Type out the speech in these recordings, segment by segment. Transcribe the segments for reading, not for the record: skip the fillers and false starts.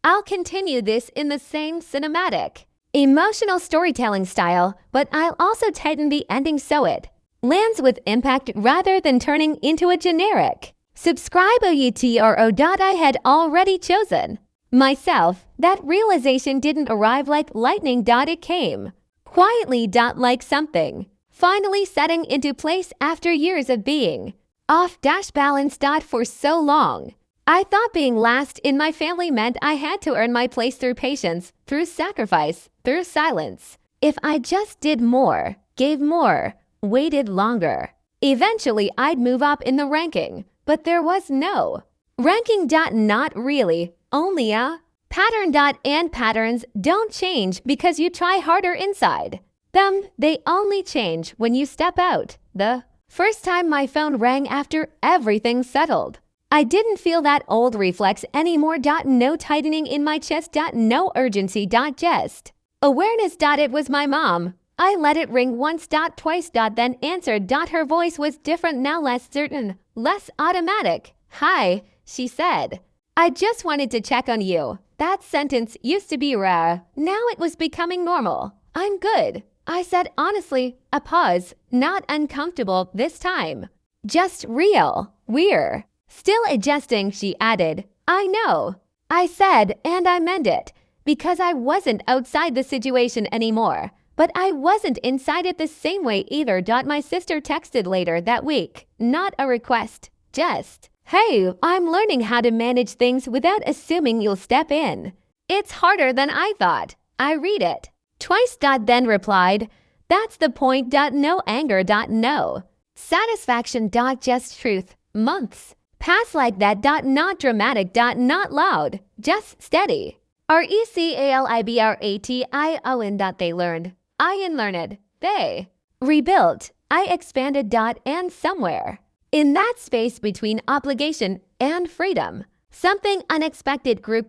I'll continue this in the same cinematic, emotional storytelling style, but I'll also tighten the ending so it lands with impact rather than turning into a generic subscribe OUTRO. I had already chosen myself. That realization didn't arrive like lightning. It came quietly. Like something finally setting into place after years of being off balance. For so long, I thought being last in my family meant I had to earn my place through patience, through sacrifice, through silence. If I just did more, gave more, waited longer, eventually I'd move up in the ranking. But there was no ranking. Not really, only a pattern. And patterns don't change because you try harder inside them. They only change when you step out. The first time my phone rang after everything settled, I didn't feel that old reflex anymore. No tightening in my chest. No urgency. Just awareness. It was my mom. I let it ring once. Twice. Then answered. Her voice was different now, less certain, less automatic. "Hi," she said. "I just wanted to check on you." That sentence used to be rare. Now it was becoming normal. "I'm good," I said honestly. A pause, not uncomfortable this time. Just real. "We're still adjusting," she added. "I know," I said, and I meant it, because I wasn't outside the situation anymore. But I wasn't inside it the same way either. My sister texted later that week. Not a request, just, "Hey, I'm learning how to manage things without assuming you'll step in. It's harder than I thought." I read it twice. Then replied, "That's the point. No anger. No satisfaction. Just truth." Months pass like that. Not dramatic. Not loud. Just steady. RECALIBRATION. They learned. I unlearned. They rebuilt. I expanded. And somewhere in that space between obligation and freedom, something unexpected grew.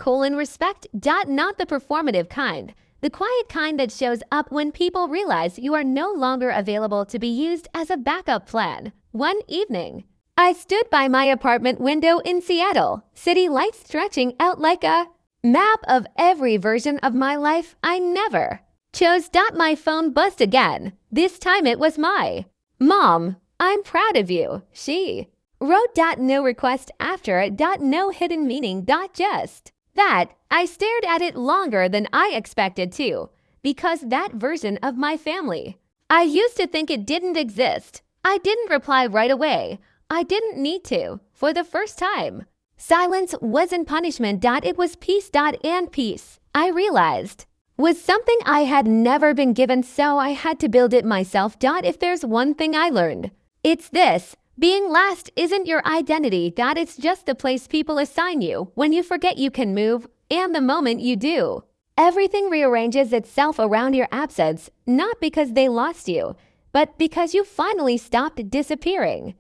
Respect. Not the performative kind, the quiet kind that shows up when people realize you are no longer available to be used as a backup plan. One evening, I stood by my apartment window in Seattle, city lights stretching out like a map of every version of my life I never chose. My phone buzzed again. This time it was my mom. "I'm proud of you," she wrote. No request after it. No hidden meaning. Just that. I stared at it longer than I expected to, because that version of my family, I used to think it didn't exist. I didn't reply right away. I didn't need to. For the first time, silence wasn't punishment. It was peace. And peace, I realized, was something I had never been given, so I had to build it myself. If there's one thing I learned, it's this: being last isn't your identity. It's just the place people assign you when you forget you can move, and the moment you do, everything rearranges itself around your absence, not because they lost you, but because you finally stopped disappearing.